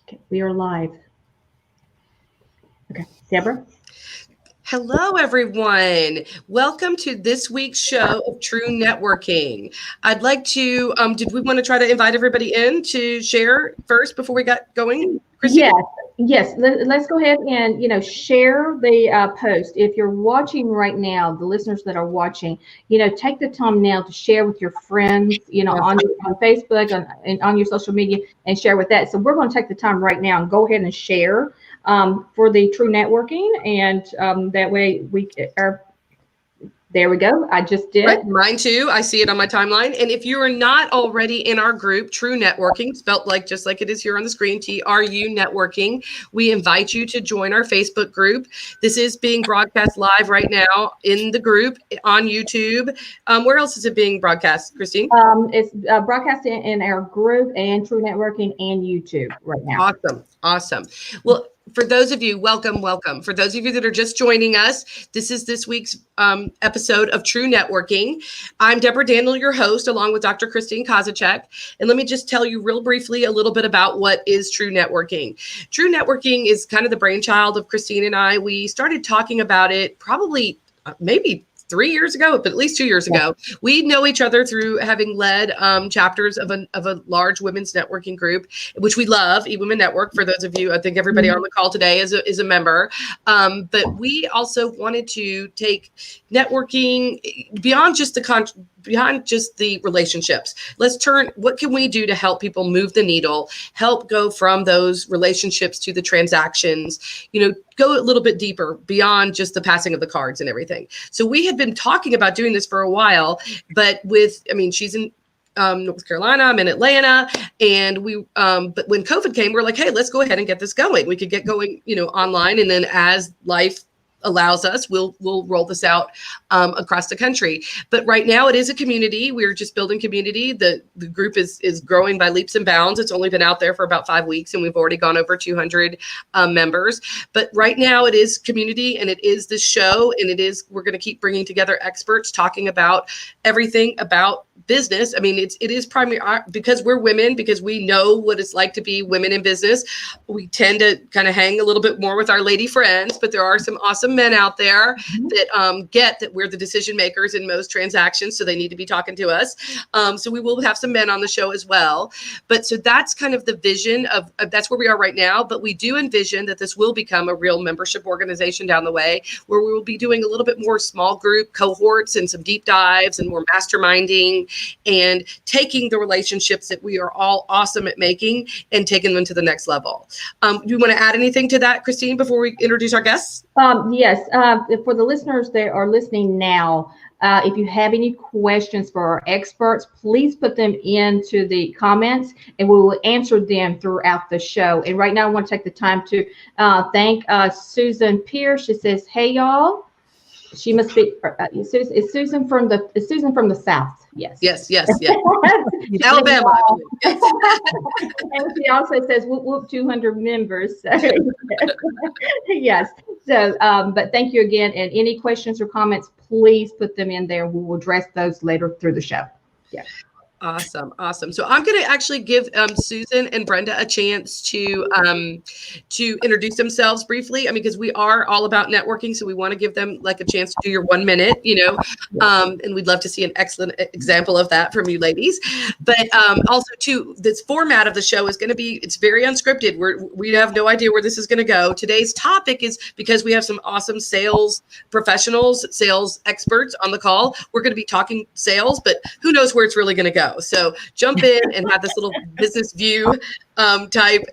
Okay, we are live. Okay, Deborah? Hello, everyone. Welcome to this week's show of Tru Networking. I'd like to, did we want to try to invite everybody in to share first before we got going? Christina? Yes. Let's go ahead and share the post. If you're watching right now, the listeners that are watching, take the time now to share with your friends, on Facebook, on your social media, and share with that. So we're going to take the time right now and go ahead and share for the Tru Networking, and that way we are. There we go. I just did. Right, mine too. I see it on my timeline. And if you are not already in our group, Tru Networking, spelt just like it is here on the screen, TRU Networking, we invite you to join our Facebook group. This is being broadcast live right now in the group on YouTube. Where else is it being broadcast, Christine? It's broadcasting in our group and Tru Networking and YouTube right now. Awesome. Well, for those of you, welcome. For those of you that are just joining us, this is this week's episode of Tru Networking. I'm Deborah Daniel, your host, along with Dr. Christine Kozacek. And let me just tell you real briefly a little bit about what is Tru Networking. Tru Networking is kind of the brainchild of Christine and I. We started talking about it probably maybe 3 years ago, but at least 2 years ago. We know each other through having led chapters of a large women's networking group, which we love, eWomen Network. For those of you, I think everybody on the call today is a member. But we also wanted to take networking beyond just the relationships. Let's turn, what can we do to help people move the needle, help go from those relationships to the transactions, go a little bit deeper beyond just the passing of the cards and everything. So we had been talking about doing this for a while, but she's in North Carolina, I'm in Atlanta, and but when COVID came, we're like, hey, let's go ahead and get this going. We could get going, online, and then as life allows us, we'll roll this out across the country. But right now it is a community. We're just building community. The group is growing by leaps and bounds. It's only been out there for about 5 weeks, and we've already gone over 200 members. But right now it is community, and it is the show, and we're going to keep bringing together experts talking about everything about business. It is primarily because we're women, because we know what it's like to be women in business. We tend to kind of hang a little bit more with our lady friends, but there are some awesome men out there that get that we're the decision makers in most transactions, so they need to be talking to us. So we will have some men on the show as well. But so that's kind of the vision of that's where we are right now. But we do envision that this will become a real membership organization down the way, where we will be doing a little bit more small group cohorts and some deep dives and more masterminding, and taking the relationships that we are all awesome at making and taking them to the next level. Do you want to add anything to that, Christine, before we introduce our guests? Yes. For the listeners that are listening now, if you have any questions for our experts, please put them into the comments, and we will answer them throughout the show. And right now I want to take the time to thank Susan Pierce. She says, hey, y'all. She must be is Susan from the South? Yes. Alabama. And she also says whoop 200 members. So, yes. So but thank you again, and any questions or comments, please put them in there. We will address those later through the show. Yeah. Awesome. So I'm going to actually give Susan and Brenda a chance to introduce themselves briefly. Because we are all about networking, so we want to give them like a chance to do your 1 minute, and we'd love to see an excellent example of that from you ladies. But also too, this format of the show is going to be, it's very unscripted. We have no idea where this is going to go. Today's topic is, because we have some awesome sales professionals, sales experts on the call, we're going to be talking sales, but who knows where it's really going to go. So jump in and have this little business view type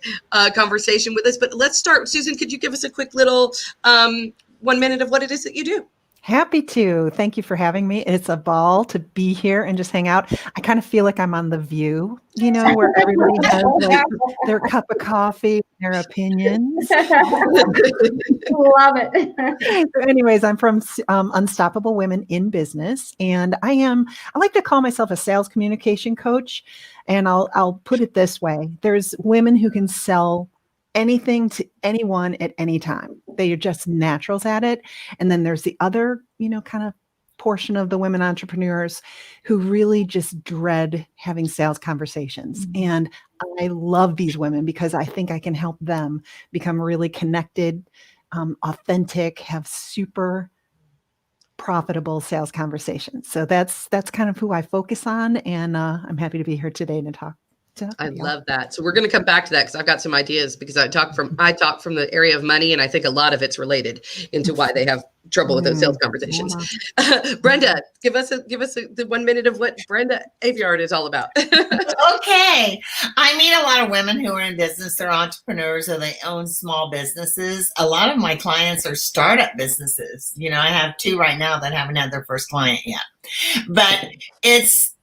conversation with us. But let's start. Susan, could you give us a quick little 1 minute of what it is that you do? Happy to. Thank you for having me. It's a ball to be here and just hang out. I kind of feel like I'm on The View, where everybody has like their cup of coffee, their opinions. Love it. So anyways, I'm from Unstoppable Women in Business, and I like to call myself a sales communication coach. And I'll put it this way. There's women who can sell anything to anyone at any time. They are just naturals at it. And then there's the other, kind of portion of the women entrepreneurs who really just dread having sales conversations. And I love these women because I think I can help them become really connected, authentic, have super profitable sales conversations. So that's kind of who I focus on. And I'm happy to be here today to talk. I love that. So we're going to come back to that because I've got some ideas, because I talk from the area of money, and I think a lot of it's related into why they have trouble with those sales conversations. Brenda, give us the 1 minute of what Brenda Aveyard is all about. Okay. I meet a lot of women who are in business. They're entrepreneurs or they own small businesses. A lot of my clients are startup businesses. You know, I have 2 right now that haven't had their first client yet. But it's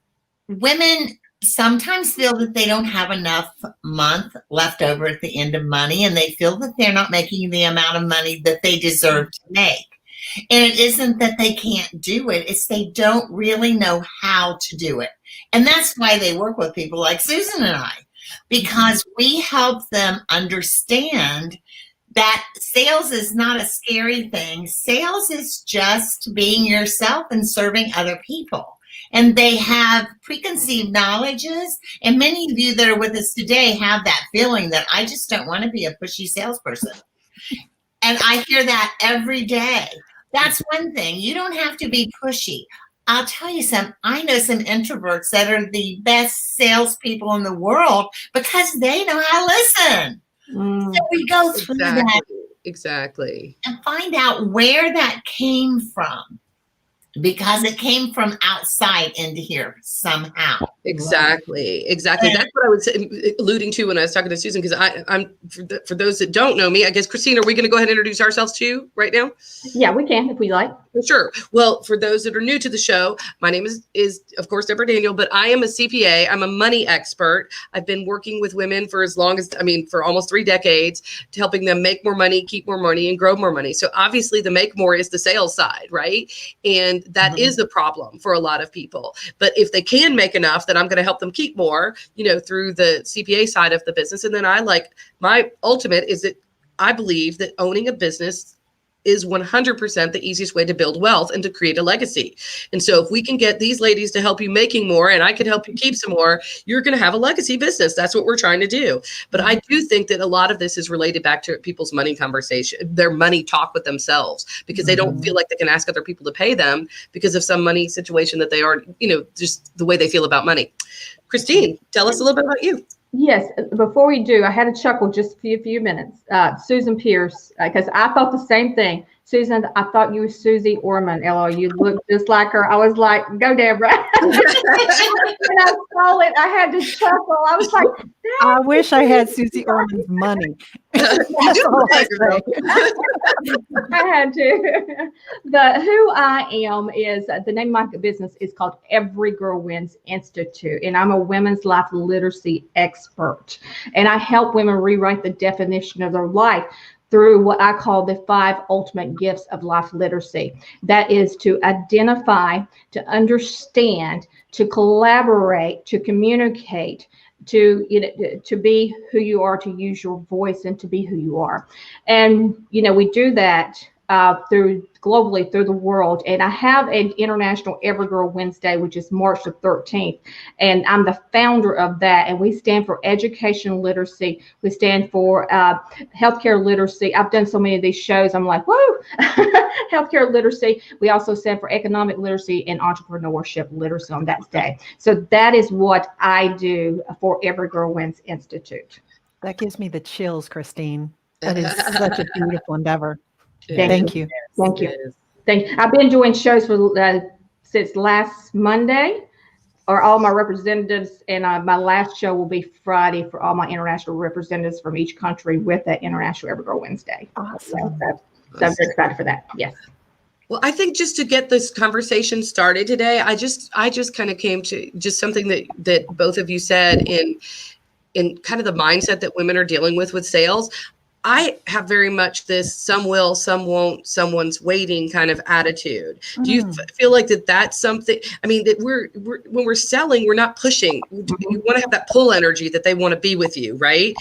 women sometimes feel that they don't have enough month left over at the end of money, and they feel that they're not making the amount of money that they deserve to make. And it isn't that they can't do it, it's they don't really know how to do it. And that's why they work with people like Susan and I, because we help them understand that sales is not a scary thing. Sales is just being yourself and serving other people. And they have preconceived knowledges. And many of you that are with us today have that feeling that I just don't want to be a pushy salesperson. And I hear that every day. That's one thing. You don't have to be pushy. I'll tell you I know some introverts that are the best salespeople in the world because they know how to listen. So we go through that. Exactly. And find out where that came from. Because it came from outside into here somehow. Exactly. That's what I was alluding to when I was talking to Susan, because I'm for those that don't know me, I guess, Christine, are we going to go ahead and introduce ourselves too right now? Yeah, we can if we like. Sure. Well, for those that are new to the show, my name is of course Deborah Daniel, but I am a CPA. I'm a money expert. I've been working with women for for almost 3 decades, to helping them make more money, keep more money, and grow more money. So obviously the make more is the sales side, right? And that is the problem for a lot of people. But if they can make enough, then I'm going to help them keep more, through the CPA side of the business. And then my ultimate is that I believe that owning a business is 100% the easiest way to build wealth and to create a legacy. And so if we can get these ladies to help you making more, and I can help you keep some more, you're going to have a legacy business. That's what we're trying to do. But I do think that a lot of this is related back to people's money conversation, their money talk with themselves, because they don't feel like they can ask other people to pay them because of some money situation that they are, just the way they feel about money. Christine, tell us a little bit about you. Yes, before we do, I had a chuckle just a few minutes. Susan Pierce, because I thought the same thing. Susan, I thought you were Susie Orman, LO. You look just like her. I was like, go, Deborah. When I saw it, I had to chuckle. I was like, I wish I had Susie Orman's money. You do look like her. I had to. But who I am is, the name of my business is called Every Girl Wins Institute. And I'm a women's life literacy expert. And I help women rewrite the definition of their life through what I call the 5 ultimate gifts of life literacy. That is to identify, to understand, to collaborate, to communicate, to be who you are, to use your voice and to be who you are. And we do that through globally through the world. And I have an international Every Girl Wednesday, which is March the 13th. And I'm the founder of that. And we stand for education literacy. We stand for healthcare literacy. I've done so many of these shows. I'm like, woo, healthcare literacy. We also stand for economic literacy and entrepreneurship literacy on that day. So that is what I do for Every Girl Wins Institute. That gives me the chills, Christine. That is such a beautiful endeavor. Thank you. Thank you. I've been doing shows for since last Monday, or all my representatives, and my last show will be Friday for all my international representatives from each country with that International Every Girl Wednesday. Awesome. So I'm very excited for that. Yes. Well, I think just to get this conversation started today, I just kind of came to just something that both of you said in kind of the mindset that women are dealing with sales. I have very much this some will, some won't, someone's waiting kind of attitude. Do you feel like that's something? I mean, that we're when we're selling, we're not pushing. You want to have that pull energy that they want to be with you, right?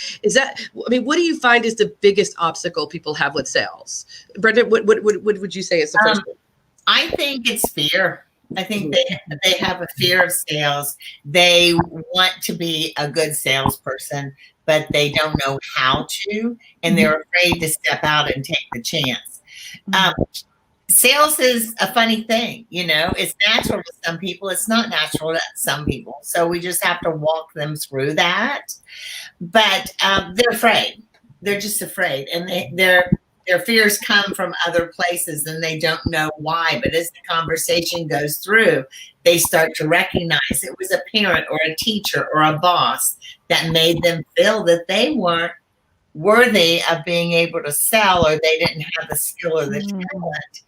What do you find is the biggest obstacle people have with sales? Brenda, what would you say is the first one? I think it's fear. I think they have a fear of sales. They want to be a good salesperson, but they don't know how to, and they're afraid to step out and take the chance. Sales is a funny thing, it's natural to some people. It's not natural to some people. So we just have to walk them through that. But they're afraid. They're just afraid. And their fears come from other places and they don't know why. But as the conversation goes through, they start to recognize it was a parent or a teacher or a boss that made them feel that they weren't worthy of being able to sell, or they didn't have the skill or the talent,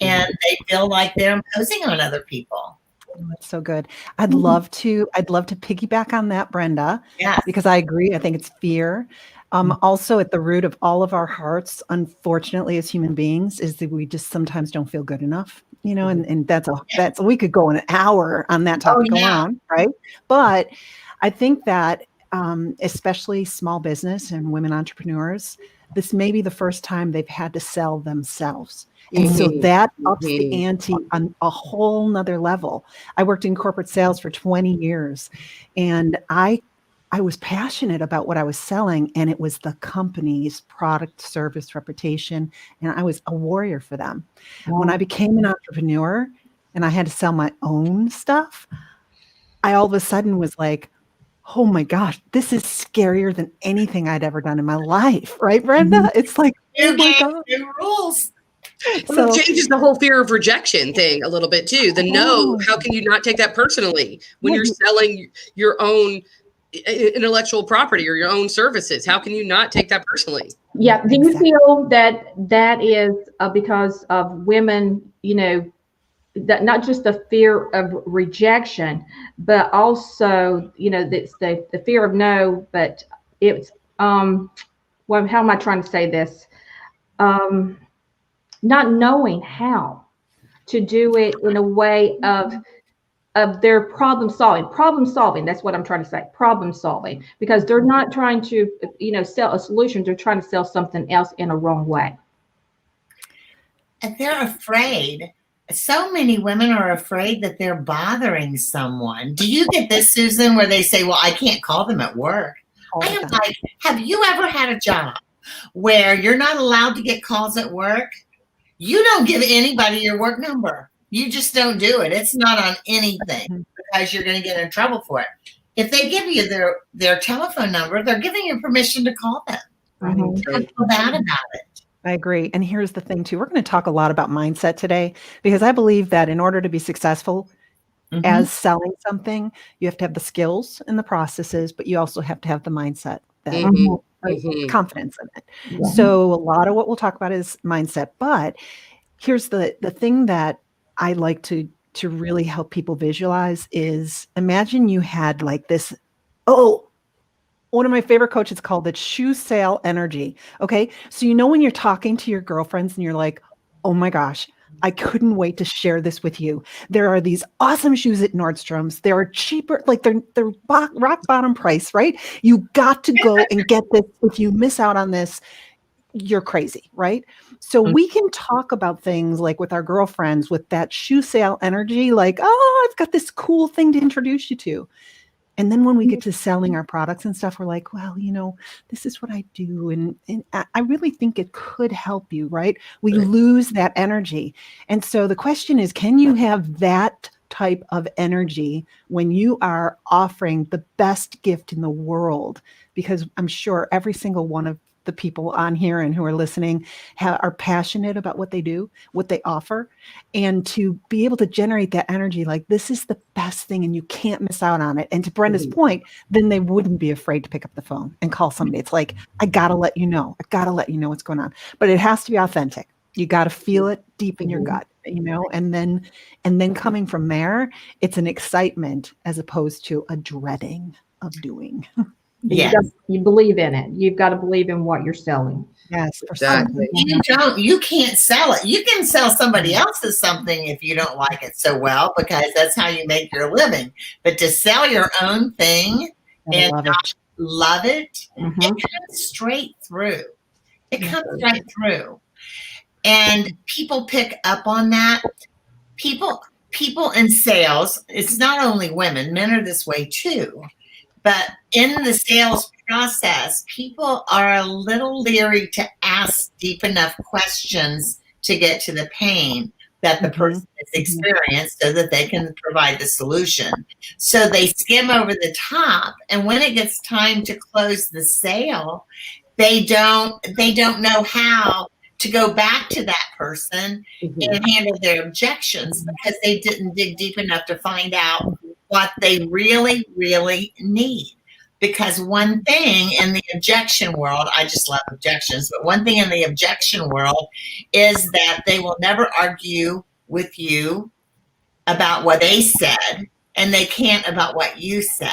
and they feel like they're imposing on other people. Oh, that's so good. I'd love to piggyback on that, Brenda. Yes. Because I agree. I think it's fear. Also at the root of all of our hearts, unfortunately, as human beings, is that we just sometimes don't feel good enough, and that's we could go an hour on that topic alone, right? But I think that especially small business and women entrepreneurs, this may be the first time they've had to sell themselves. And so that ups the ante on a whole nother level. I worked in corporate sales for 20 years, and I was passionate about what I was selling, and it was the company's product, service, reputation, and I was a warrior for them. When I became an entrepreneur and I had to sell my own stuff, I all of a sudden was like, oh my gosh, this is scarier than anything I'd ever done in my life. Right, Brenda? It's like, oh my God. New rules. Well, it changes the whole fear of rejection thing a little bit too. The no, how can you not take that personally when you're selling your own intellectual property or your own services? How can you not take that personally? Yeah. Do you feel that is because of women, that not just the fear of rejection, but also, that's the fear of no, but it's, how am I trying to say this? Not knowing how to do it in a way of their problem solving. That's what I'm trying to say. Problem solving, because they're not trying to, sell a solution. They're trying to sell something else in a wrong way. And they're afraid. So many women are afraid that they're bothering someone. Do you get this, Susan, where they say, well, I can't call them at work? I am like, have you ever had a job where you're not allowed to get calls at work? You don't give anybody your work number. You just don't do it. It's not on anything because you're going to get in trouble for it. If they give you their telephone number, they're giving you permission to call them. Don't feel bad about it. I agree. And here's the thing too. We're going to talk a lot about mindset today, because I believe that in order to be successful as selling something, you have to have the skills and the processes, but you also have to have the mindset, that confidence in it. Yeah. So a lot of what we'll talk about is mindset, but here's the thing that I like to really help people visualize is, imagine you had like this, one of my favorite coaches called it shoe sale energy. Okay. So, when you're talking to your girlfriends and you're like, oh my gosh, I couldn't wait to share this with you. There are these awesome shoes at Nordstrom's. They're cheaper, like they're rock bottom price, right? You got to go and get this. If you miss out on this, you're crazy, right? So we can talk about things like with our girlfriends with that shoe sale energy, like, I've got this cool thing to introduce you to. And then when we get to selling our products and stuff, we're like, well, this is what I do. And I really think it could help you, right? We lose that energy. And so the question is, can you have that type of energy when you are offering the best gift in the world? Because I'm sure every single one of the people on here and who are listening are passionate about what they do, what they offer, and to be able to generate that energy, like this is the best thing and you can't miss out on it. And to Brenda's point, then they wouldn't be afraid to pick up the phone and call somebody. It's like, I got to let you know. I got to let you know what's going on. But it has to be authentic. You got to feel it deep in your gut, and then coming from there, it's an excitement as opposed to a dreading of doing. Yes. You believe in it. You've got to believe in what you're selling. Yes, exactly. You can't sell it. You can sell somebody else's something if you don't like it so well, because that's how you make your living. But to sell your own thing and not love it, it comes straight through. It comes right through. And people pick up on that. people in sales, it's not only women, men are this way too. But in the sales process, people are a little leery to ask deep enough questions to get to the pain that the person has experienced so that they can provide the solution. So they skim over the top, and when it gets time to close the sale, they don't know how to go back to that person and handle their objections because they didn't dig deep enough to find out what they really, really need. Because one thing in the objection world, I just love objections, but one thing in the objection world is that they will never argue with you about what they said, and they can't about what you said.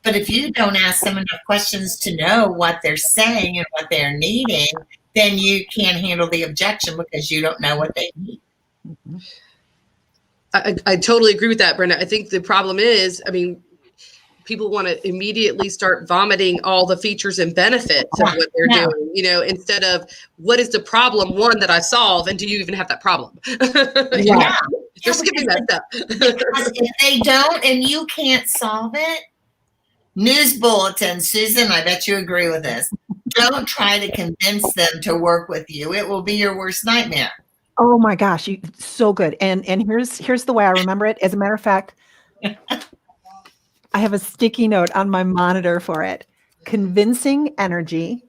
But if you don't ask them enough questions to know what they're saying and what they're needing, then you can't handle the objection because you don't know what they need. I totally agree with that, Brenda. I think the problem is, people want to immediately start vomiting all the features and benefits of what they're doing, instead of what is the problem, one, that I solve, and do you even have that problem? They're skipping that step. Because if they don't and you can't solve it, news bulletin, Susan, I bet you agree with this. Don't try to convince them to work with you. It will be your worst nightmare. Oh my gosh, so good. And here's the way I remember it. As a matter of fact, I have a sticky note on my monitor for it. Convincing energy.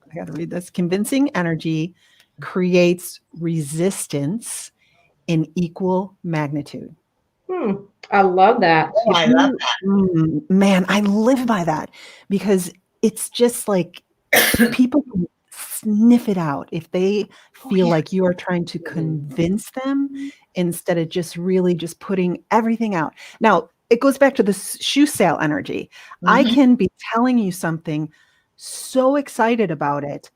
I got to read this. Convincing energy creates resistance in equal magnitude. I love that. Oh, I love that. Man, I live by that because it's just like people can sniff it out if they feel like you are trying to convince them instead of just really just putting everything out. Now, it goes back to the shoe sale energy. I can be telling you something so excited about it,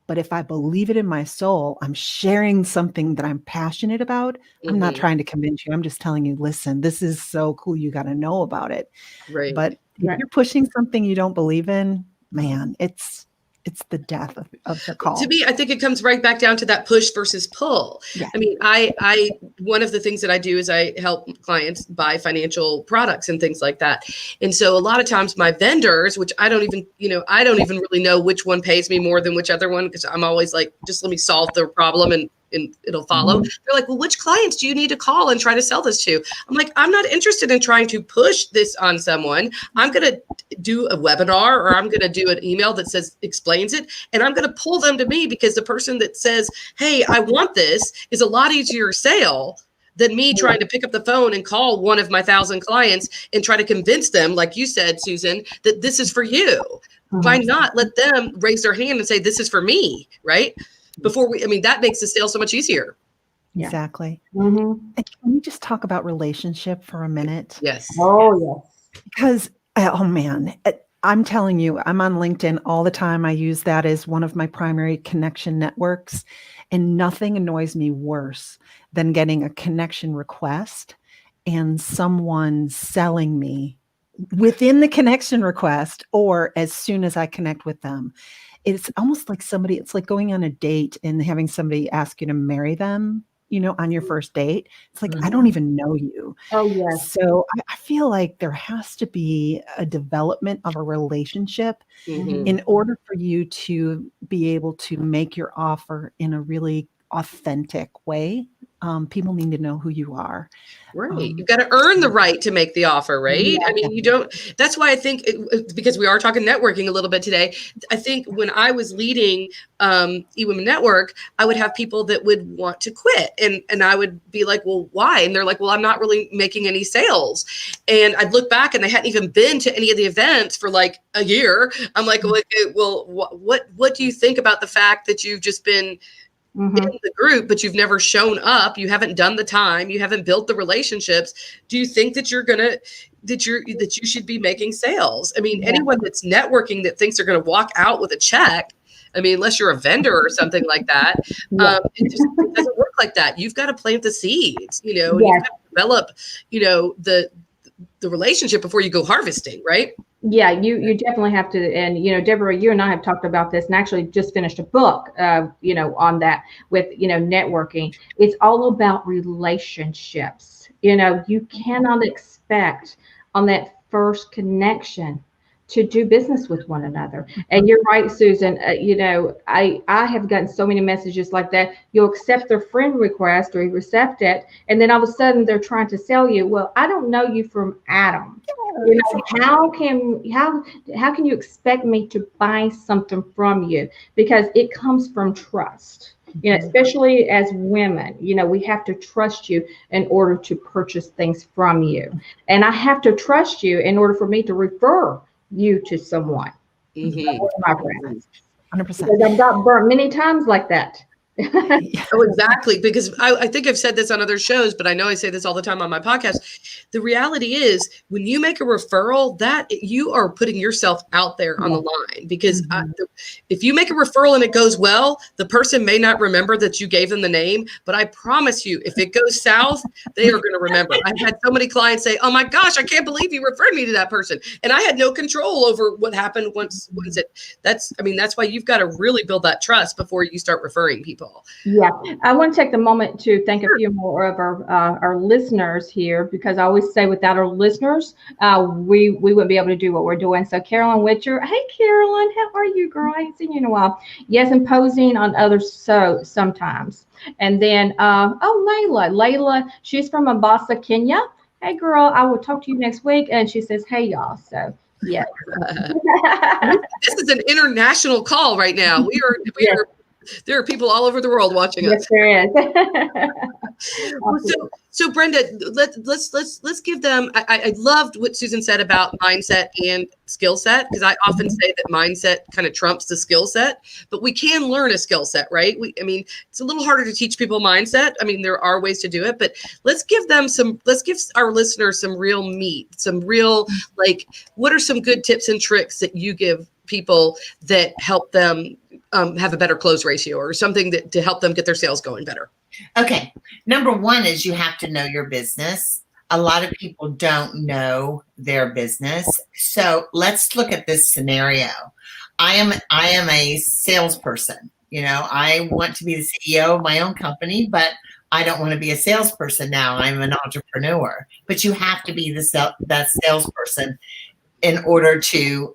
but if I believe it in my soul, I'm sharing something that I'm passionate about. I'm not trying to convince you. I'm just telling you, listen, this is so cool. You got to know about it. Right. But if you're pushing something you don't believe in, man, it's the death of the call. To me, I think it comes right back down to that push versus pull. Yeah. I one of the things that I do is I help clients buy financial products and things like that. And so a lot of times my vendors, which I don't even really know which one pays me more than which other one, because I'm always like, just let me solve the problem and it'll follow. They're like, well, which clients do you need to call and try to sell this to? I'm like, I'm not interested in trying to push this on someone. I'm going to do a webinar or I'm going to do an email that explains it. And I'm going to pull them to me because the person that says, hey, I want this is a lot easier sale than me trying to pick up the phone and call one of my 1,000 clients and try to convince them, like you said, Susan, that this is for you. Why not let them raise their hand and say, this is for me, right? That makes the sale so much easier. Yeah. Exactly. And can we just talk about relationship for a minute? Yes. Oh, yes. Because, oh man, I'm telling you, I'm on LinkedIn all the time. I use that as one of my primary connection networks. And nothing annoys me worse than getting a connection request and someone selling me within the connection request or as soon as I connect with them. It's almost like it's like going on a date and having somebody ask you to marry them, on your first date. It's like, I don't even know you. Oh, yes. So I feel like there has to be a development of a relationship in order for you to be able to make your offer in a really authentic way. People need to know who you are. Right. You've got to earn the right to make the offer, right? Yeah. You don't, that's why I think, because we are talking networking a little bit today, I think when I was leading eWomen Network, I would have people that would want to quit. And I would be like, well, why? And they're like, well, I'm not really making any sales. And I'd look back and they hadn't even been to any of the events for like a year. I'm like, well, what do you think about the fact that you've just been in the group, but you've never shown up, you haven't done the time, you haven't built the relationships? Do you think that you should be making sales? Anyone that's networking that thinks they're going to walk out with a check, unless you're a vendor or something like that, it doesn't work like that. You've got to plant the seeds, and you've got to develop, the relationship before you go harvesting, right? Yeah, you definitely have to. And, Deborah, you and I have talked about this and actually just finished a book, on that with, networking. It's all about relationships. You cannot expect on that first connection to do business with one another. And you're right, Susan. I have gotten so many messages like that. You'll accept their friend request or you accept it, and then all of a sudden they're trying to sell you. Well, I don't know you from Adam. How can you expect me to buy something from you? Because it comes from trust. Especially as women, we have to trust you in order to purchase things from you. And I have to trust you in order for me to refer you to someone. My friends. 100%. Because I've got burnt many times like that. Oh, exactly. Because I think I've said this on other shows, but I know I say this all the time on my podcast. The reality is when you make a referral, that you are putting yourself out there on the line, because if you make a referral and it goes well, the person may not remember that you gave them the name, but I promise you, if it goes south, they are going to remember. I've had so many clients say, oh my gosh, I can't believe you referred me to that person. And I had no control over what happened once that's why you've got to really build that trust before you start referring people. Yeah, I want to take the moment to thank a few more of our listeners here, because I always say without our listeners, we wouldn't be able to do what we're doing. So Carolyn Witcher, hey Carolyn, how are you, girl? I ain't seen you in a while. Yes, imposing on others so sometimes. And then Layla, she's from Mombasa, Kenya. Hey girl, I will talk to you next week. And she says, hey y'all. So yeah. This is an international call right now. We are. There are people all over the world watching us. Yes, there is. So Brenda, let's give them. I loved what Susan said about mindset and skill set, because I often say that mindset kind of trumps the skill set, but we can learn a skill set, right? It's a little harder to teach people mindset. There are ways to do it, but let's give our listeners some real meat, some real, what are some good tips and tricks that you give people that help them have a better close ratio, or something to help them get their sales going better? Okay. Number one is you have to know your business. A lot of people don't know their business. So let's look at this scenario. I am a salesperson. I want to be the CEO of my own company, but I don't want to be a salesperson now. I'm an entrepreneur. But you have to be that salesperson in order to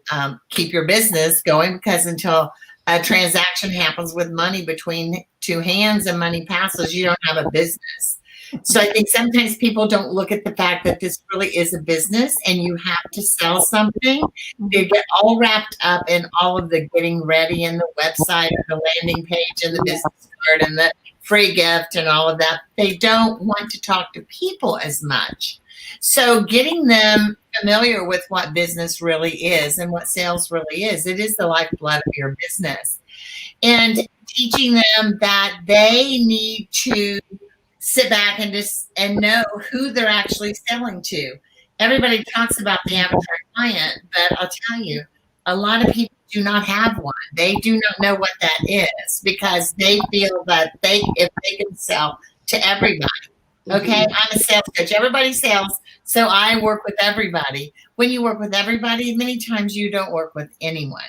keep your business going, because until a transaction happens with money between two hands and money passes, you don't have a business. So I think sometimes people don't look at the fact that this really is a business and you have to sell something. They get all wrapped up in all of the getting ready and the website and the landing page and the business card and the free gift and all of that. They don't want to talk to people as much. So getting them familiar with what business really is and what sales really is, it is the lifeblood of your business. And teaching them that they need to sit back and know who they're actually selling to. Everybody talks about the avatar client, but I'll tell you, a lot of people do not have one. They do not know what that is, because they feel that if they can sell to everybody. Okay, I'm a sales coach. Everybody sells, so I work with everybody. When you work with everybody, many times you don't work with anyone.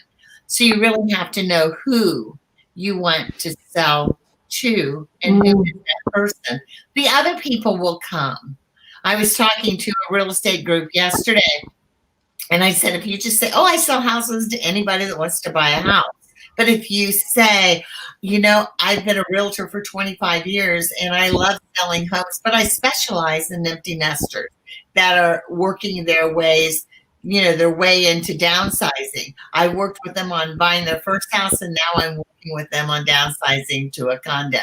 So you really have to know who you want to sell to and who is that person. The other people will come. I was talking to a real estate group yesterday, and I said, if you just say, oh, I sell houses to anybody that wants to buy a house. But if you say, I've been a realtor for 25 years and I love selling homes, but I specialize in empty nesters that are working their way into downsizing. I worked with them on buying their first house, and now I'm working with them on downsizing to a condo.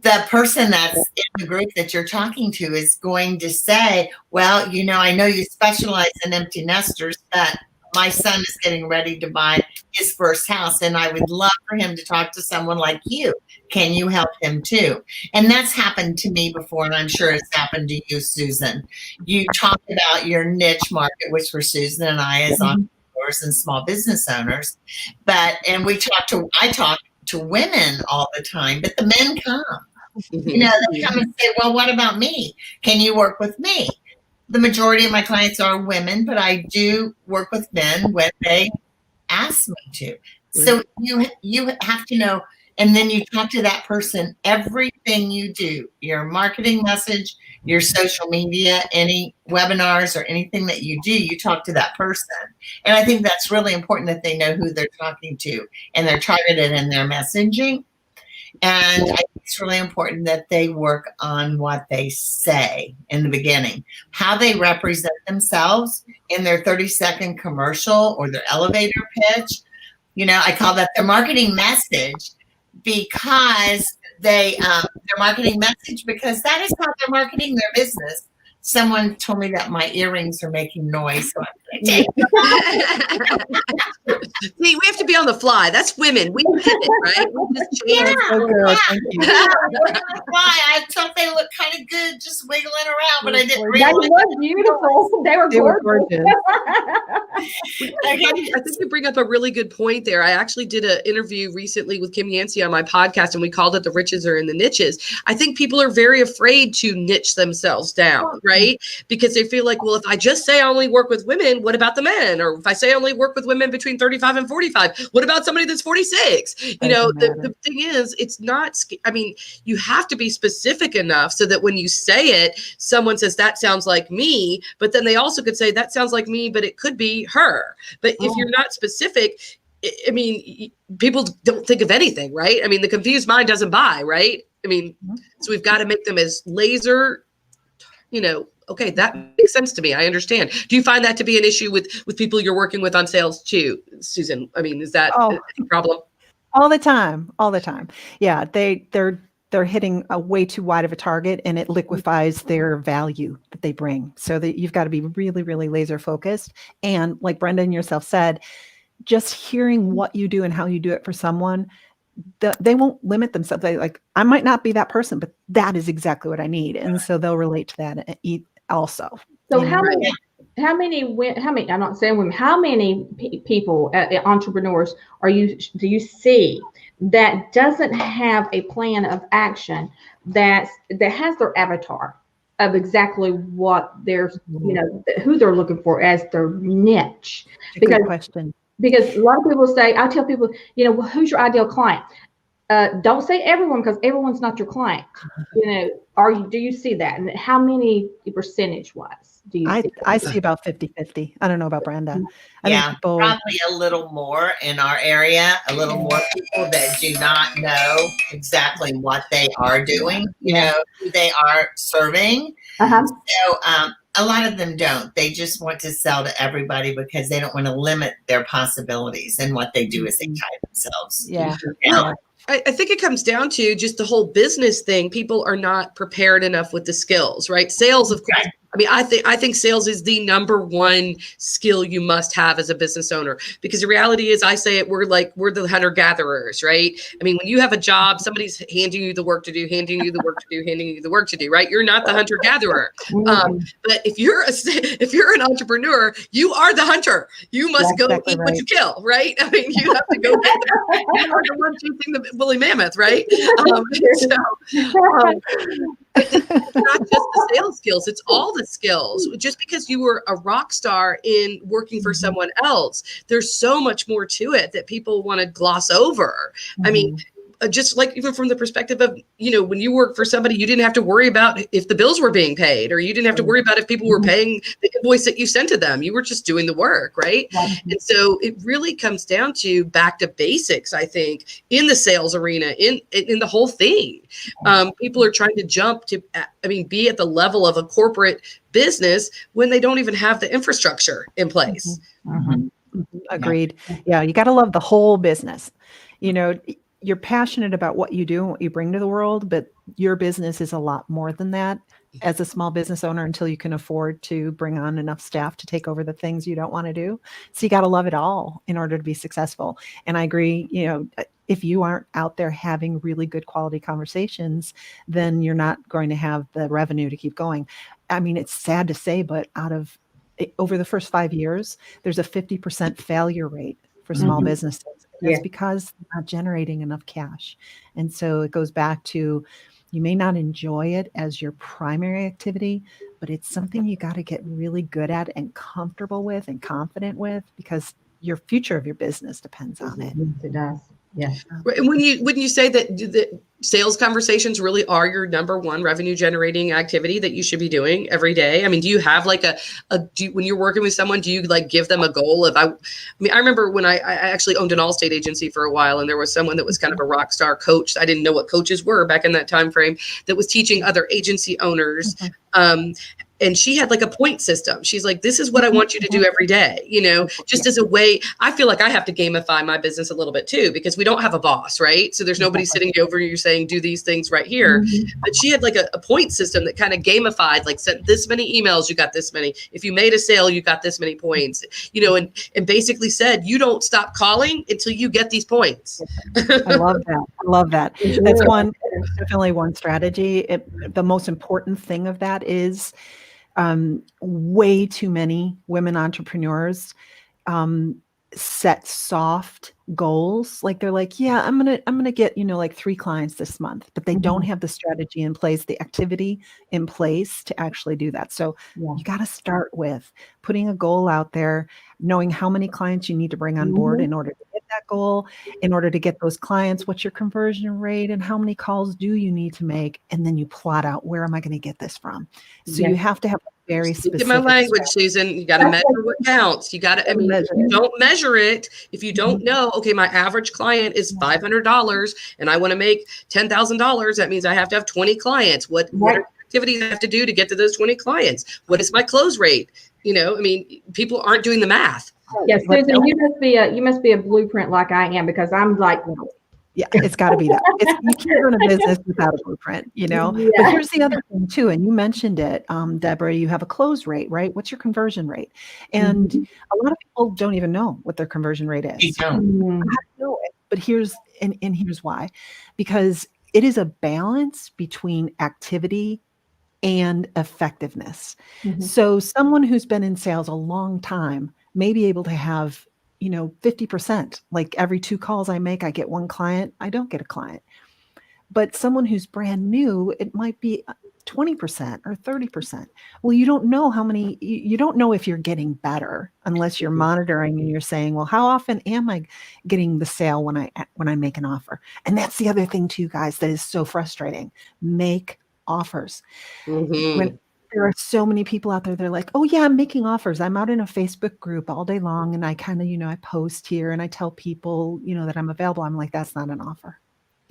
The person that's in the group that you're talking to is going to say, well, I know you specialize in empty nesters, but my son is getting ready to buy his first house, and I would love for him to talk to someone like you. Can you help him too? And that's happened to me before, and I'm sure it's happened to you, Susan. You talked about your niche market, which for Susan and I as entrepreneurs and small business owners. And I talk to women all the time, but the men come. They come and say, well, what about me? Can you work with me? the majority of my clients are women, but I do work with men when they ask me to. So you have to know, and then you talk to that person. Everything you do, your marketing message, your social media, any webinars or anything that you do, you talk to that person. And I think that's really important that they know who they're talking to and they're targeted in their messaging. And I think it's really important that they work on what they say in the beginning, how they represent themselves in their 30-second commercial or their elevator pitch. I call that their marketing message, because their marketing message, because that is how they're marketing their business. Someone told me that my earrings are making noise, so I'm going to take them. See, we have to be on the fly. That's women. We pivot, right? We just change. So good. Thank you. I thought they looked kind of good, just wiggling around, but I didn't They realize. were beautiful. They were gorgeous. I think you bring up a really good point there. I actually did an interview recently with Kim Yancey on my podcast, and we called it "The Riches Are in the Niches." I think people are very afraid to niche themselves down, right? Because they feel like, well, if I just say I only work with women, what about the men? Or if I say I only work with women between 35 and 45, what about somebody that's 46? The thing is, it's not, I mean, you have to be specific enough so that when you say it, someone says, that sounds like me, but then they also could say, that sounds like me, but it could be her. But if you're not specific, I mean, people don't think of anything, right? I mean, the confused mind doesn't buy, right? I mean, so we've got to make them as laser, okay, that makes sense to me. I understand. Do you find that to be an issue with people you're working with on sales too, Susan? I mean, is that a problem? All the time. Yeah, they're hitting a way too wide of a target, and it liquefies their value that they bring. So that you've got to be really, really laser focused. And like Brenda and yourself said, just hearing what you do and how you do it for someone, they won't limit themselves. I might not be that person, but that is exactly what I need. And so they'll relate to that also. So how many, I'm not saying women, how many people, entrepreneurs do you see that doesn't have a plan of action that has their avatar of exactly what they're, who they're looking for as their niche? Good question. Because a lot of people say, I tell people, well, who's your ideal client? Don't say everyone, because everyone's not your client. Do you see that? And how many percentage wise do you see? I see about 50-50. I don't know about Brenda. I think people, probably a little more in our area, a little more people that do not know exactly what they are doing, who they are serving. So a lot of them don't. They just want to sell to everybody because they don't want to limit their possibilities and what they do as they tie themselves. Yeah. Well, I think it comes down to just the whole business thing. People are not prepared enough with the skills, right? Sales, of course. I mean, I think sales is the number one skill you must have as a business owner, because the reality is, I say it, we're the hunter gatherers, right? I mean, when you have a job, somebody's handing you the work to do, handing you the work to do, right? You're not the hunter gatherer. But if you're an entrepreneur, you are the hunter. You must go eat what you kill, right? I mean, you have to go get you're the one chasing the woolly mammoth, right? It's not just the sales skills, it's all the skills. Just because you were a rock star in working for someone else, there's so much more to it that people want to gloss over. I mean, just like even from the perspective of, when you work for somebody, you didn't have to worry about if the bills were being paid, or you didn't have to worry about if people were paying the invoice that you sent to them. You were just doing the work, right? And so it really comes down to back to basics, I think, in the sales arena, in the whole thing. People are trying to jump to, be at the level of a corporate business when they don't even have the infrastructure in place. Agreed. Yeah, you got to love the whole business. You're passionate about what you do and what you bring to the world, but your business is a lot more than that as a small business owner, until you can afford to bring on enough staff to take over the things you don't want to do. So you got to love it all in order to be successful. And I agree, if you aren't out there having really good quality conversations, then you're not going to have the revenue to keep going. I mean, it's sad to say, but over the first 5 years, there's a 50% failure rate for small businesses. It's because they're not generating enough cash. And so it goes back to, you may not enjoy it as your primary activity, but it's something you got to get really good at and comfortable with and confident with, because your future of your business depends on it. Yes, it does. Yeah. And wouldn't you say that the sales conversations really are your number one revenue generating activity that you should be doing every day? I mean, do you have like when you're working with someone, do you like give them a goal of, I remember when I actually owned an Allstate agency for a while, and there was someone that was kind of a rock star coach. I didn't know what coaches were back in that time frame, that was teaching other agency owners. And she had like a point system. She's like, this is what I want you to do every day, just as a way. I feel like I have to gamify my business a little bit too, because we don't have a boss, right? So there's nobody sitting over you saying, do these things right here. But she had like a point system that kind of gamified, like sent this many emails, you got this many. If you made a sale, you got this many points, and basically said, you don't stop calling until you get these points. I love that. That's definitely one strategy. The most important thing of that is, way too many women entrepreneurs set soft goals. Like they're like, yeah, I'm gonna get like 3 clients this month, but they don't have the strategy in place, the activity in place to actually do that. So you got to start with putting a goal out there, knowing how many clients you need to bring on board in order to get that goal, in order to get those clients, what's your conversion rate and how many calls do you need to make? And then you plot out, where am I going to get this from? So you have to have a very specific. Look at my language, Susan. You got to measure what counts. You got to, if you don't measure it, if you don't know, okay, my average client is $500 and I want to make $10,000. That means I have to have 20 clients. What activities I have to do to get to those 20 clients? What is my close rate? People aren't doing the math. Yes, Susan, you must be a blueprint like I am, because I'm like, yeah, it's got to be that. You can't run a business without a blueprint, But here's the other thing too, and you mentioned it, Deborah. You have a close rate, right? What's your conversion rate? And a lot of people don't even know what their conversion rate is. You don't. I know it, but here's why, because it is a balance between activity and effectiveness. So someone who's been in sales a long time may be able to have 50%, like every 2 calls I make, I get 1 client, I don't get a client. But someone who's brand new, it might be 20% or 30%. Well, you don't know you don't know if you're getting better unless you're monitoring and you're saying, well, how often am I getting the sale when I make an offer? And that's the other thing too, guys, that is so frustrating. Make offers. When there are so many people out there, they're like, oh yeah, I'm making offers. I'm out in a Facebook group all day long. And I kind of, I post here and I tell people, that I'm available. I'm like, that's not an offer.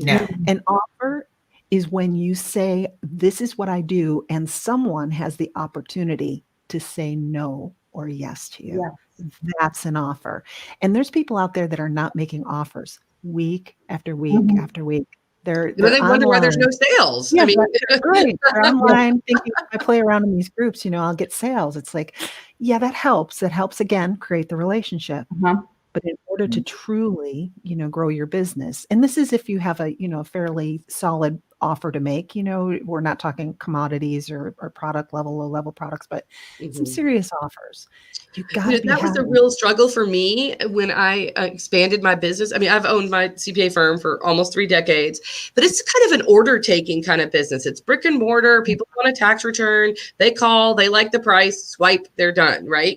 No. An offer is when you say, this is what I do. And someone has the opportunity to say no or yes to you. Yes. That's an offer. And there's people out there that are not making offers week after week after week. They wonder why there's no sales. Yeah, they're online thinking, if I play around in these groups, I'll get sales. It's like, yeah, that helps. That helps, again, create the relationship. But in order to truly, grow your business, and this is if you have a, fairly solid offer to make, we're not talking commodities or product level, low level products, but some serious offers. You got to that was a real struggle for me when I expanded my business. I mean, I've owned my CPA firm for almost 3 decades, but it's kind of an order taking kind of business. It's brick and mortar. People want a tax return. They call, they like the price, swipe, they're done, right?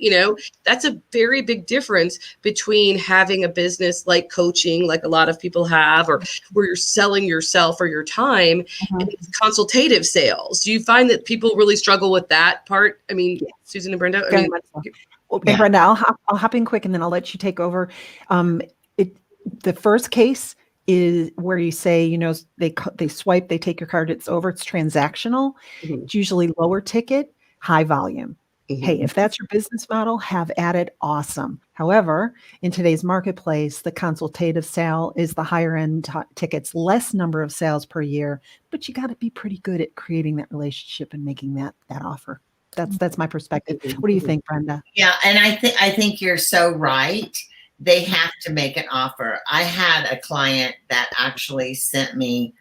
That's a very big difference between having a business like coaching, like a lot of people have, or where you're selling yourself or your time, and consultative sales. Do you find that people really struggle with that part? I mean, Susan and Brenda? And Brenda, I'll hop in quick and then I'll let you take over. The first case is where you say, they swipe, they take your card, it's over, it's transactional. It's usually lower ticket, high volume. Hey, if that's your business model, have at it, awesome. However, in today's marketplace, the consultative sale is the higher end tickets, less number of sales per year, but you got to be pretty good at creating that relationship and making that offer. That's my perspective. What do you think, Brenda? Yeah, and I think you're so right. They have to make an offer. I had a client that actually sent me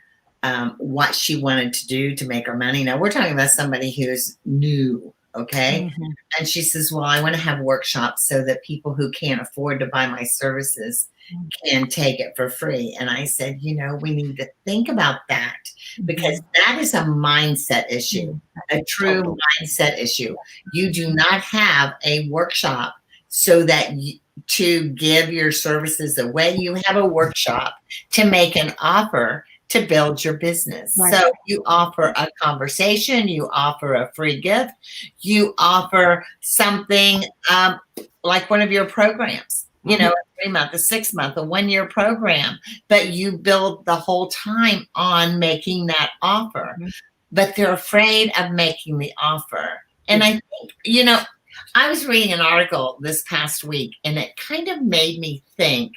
what she wanted to do to make her money. Now we're talking about somebody who's new. Okay. And she says, well, I want to have workshops so that people who can't afford to buy my services can take it for free. And I said, we need to think about that, because that is a mindset issue, a true mindset issue. You do not have a workshop so that to give your services away. You have a workshop to make an offer to build your business. Right. So you offer a conversation, you offer a free gift, you offer something like one of your programs, a 3-month, a 6-month, a 1-year program, but you build the whole time on making that offer. But they're afraid of making the offer. And I think, I was reading an article this past week, and it kind of made me think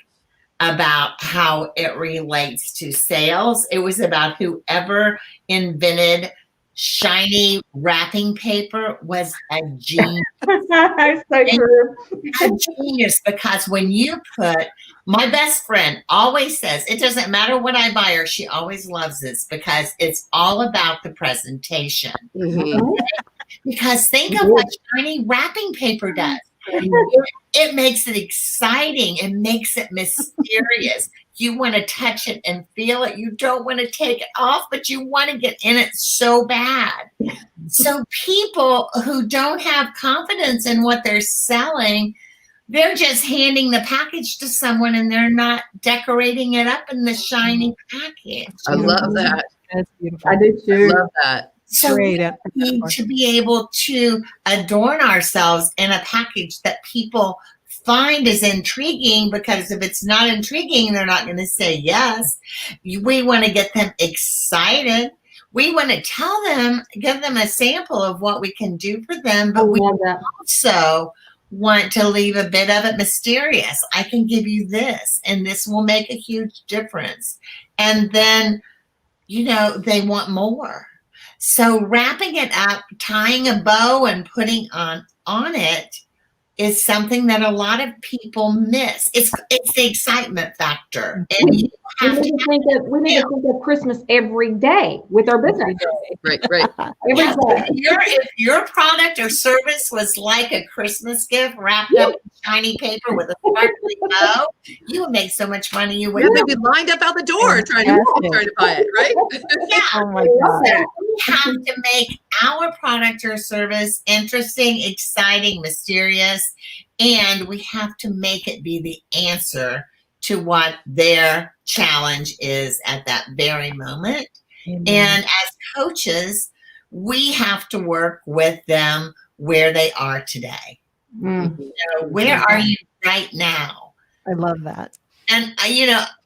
about how it relates to sales. It was about whoever invented shiny wrapping paper was a genius. So true. A genius, because when you put, my best friend always says, it doesn't matter what I buy her, she always loves this because it's all about the presentation. Because think of what shiny wrapping paper does. It makes it exciting. It makes it mysterious. You want to touch it and feel it. You don't want to take it off, but you want to get in it so bad. So people who don't have confidence in what they're selling, they're just handing the package to someone and they're not decorating it up in the shiny package. I love that. That's beautiful. I do too. I love that. So we need to be able to adorn ourselves in a package that people find is intriguing, because if it's not intriguing, they're not going to say yes. We want to get them excited. We want to tell them, give them a sample of what we can do for them, but we also want to leave a bit of it mysterious. I can give you this, and this will make a huge difference. And then, they want more. So wrapping it up, tying a bow and putting on it is something that a lot of people miss. It's the excitement factor. And we need to think of Christmas every day with our business. Right. Every day. If your product or service was like a Christmas gift wrapped up in shiny paper with a sparkly bow, you would make so much money. You would they'd be lined up out the door trying to buy it, right? Yeah. Oh my God. So we have to make our product or service interesting, exciting, mysterious, and we have to make it be the answer to what their challenge is at that very moment. And as coaches, we have to work with them where they are today. Where are you right now? I love that. And,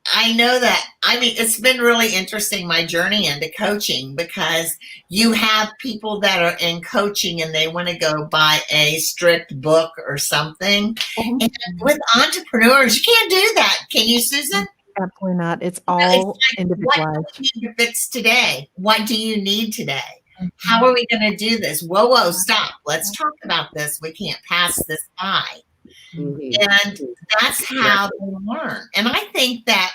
I know that, it's been really interesting, my journey into coaching, because you have people that are in coaching and they want to go buy a strict book or something. And with entrepreneurs, you can't do that. Can you, Susan? Absolutely not. It's all individualized. What do you need to fix today? What do you need today? How are we going to do this? Whoa, stop. Let's talk about this. We can't pass this by. And that's how they learn. And I think that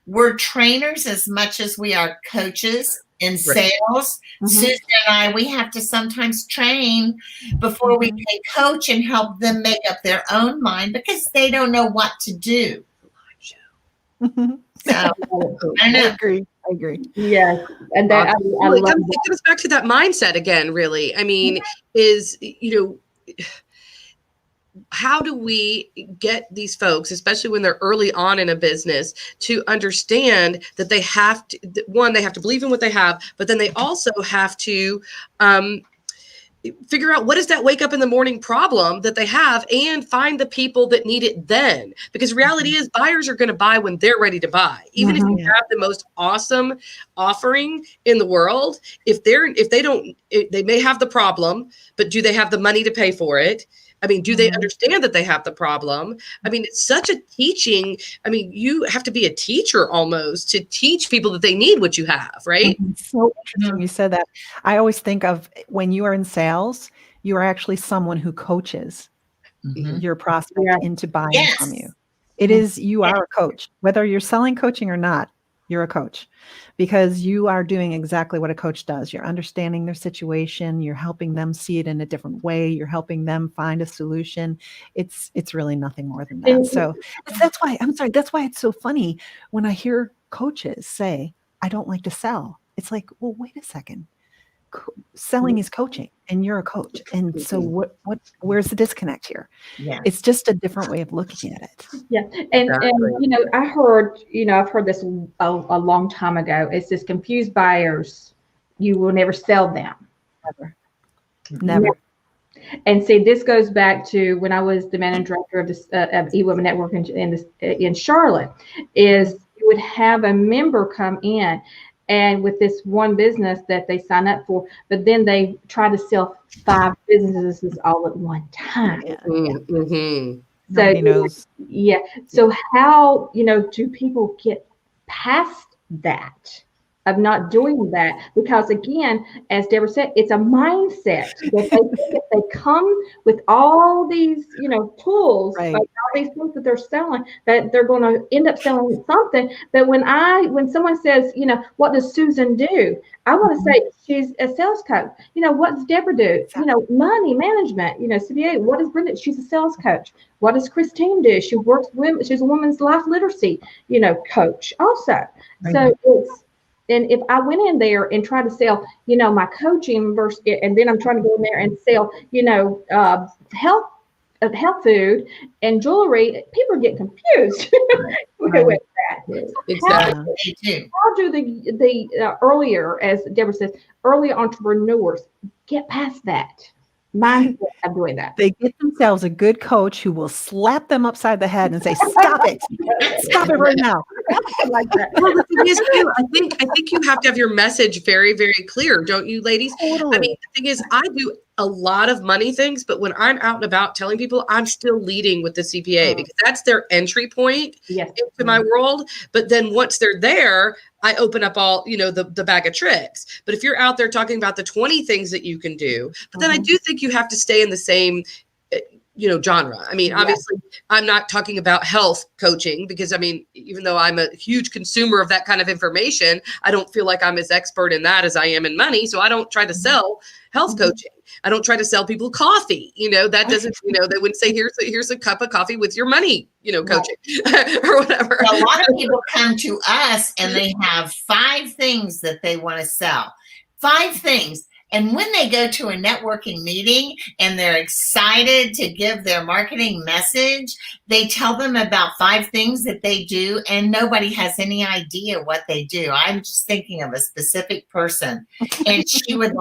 we're trainers as much as we are coaches in sales. Susan and I, we have to sometimes train before we can coach and help them make up their own mind, because they don't know what to do. So, I agree. Yes. And that, it comes back to that mindset again, really. Is, how do we get these folks, especially when they're early on in a business, to understand that they have to, they have to believe in what they have, but then they also have to figure out what is that wake up in the morning problem that they have, and find the people that need it then. Because reality is, buyers are going to buy when they're ready to buy. Even if you have the most awesome offering in the world, they may have the problem, but do they have the money to pay for it? Do they understand that they have the problem? It's such a teaching. You have to be a teacher almost to teach people that they need what you have, right? So interesting you said that. I always think of when you are in sales, you are actually someone who coaches your prospect into buying from you. It is, you are a coach, whether you're selling coaching or not. you're a coach, because you are doing exactly what a coach does. You're understanding their situation. You're helping them see it in a different way. You're helping them find a solution. It's really nothing more than that. So that's why it's so funny when I hear coaches say, I don't like to sell. It's like, well, wait a second. Selling is coaching and you're a coach. And so where's the disconnect here? Yeah. It's just a different way of looking at it. Yeah. And I've heard this a long time ago. It says confused buyers, you will never sell them. Never. And see, this goes back to when I was the managing director of this of E-Women Network in Charlotte, is you would have a member come in and with this one business that they sign up for, but then they try to sell 5 businesses all at one time. Mm-hmm. So nobody knows. Yeah. So how, do people get past that of not doing that? Because again, as Deborah said, it's a mindset that they come with all these, tools, Right. like all these things that they're selling, that they're going to end up selling something. But when someone says, what does Susan do? I want to say she's a sales coach. What does Deborah do? Money management, CBA. What does Brenda? She's a sales coach. What does Christine do? She works with, she's a women's life literacy, coach also. Right. So and if I went in there and tried to sell, my coaching versus, and then I'm trying to go in there and sell, health food and jewelry, people are getting confused with that. Exactly. How do the earlier, as Deborah says, early entrepreneurs get past that mindset of doing that? They get themselves a good coach who will slap them upside the head and say, stop it. Stop it right now. Like that. Well, the thing is, too, I think you have to have your message very, very clear, don't you, ladies? Totally. I mean, the thing is, I do a lot of money things, but when I'm out and about telling people, I'm still leading with the CPA because that's their entry point into my world. But then once they're there, I open up all, the bag of tricks. But if you're out there talking about the 20 things that you can do, but then I do think you have to stay in the same genre. I mean, obviously, I'm not talking about health coaching because, even though I'm a huge consumer of that kind of information, I don't feel like I'm as expert in that as I am in money. So I don't try to sell health coaching. I don't try to sell people coffee. That doesn't, they wouldn't say, here's a cup of coffee with your money, coaching or whatever. A lot of people come to us and they have 5 things that they want to sell. 5 things. And when they go to a networking meeting and they're excited to give their marketing message, they tell them about 5 things that they do, and nobody has any idea what they do. I'm just thinking of a specific person, and she would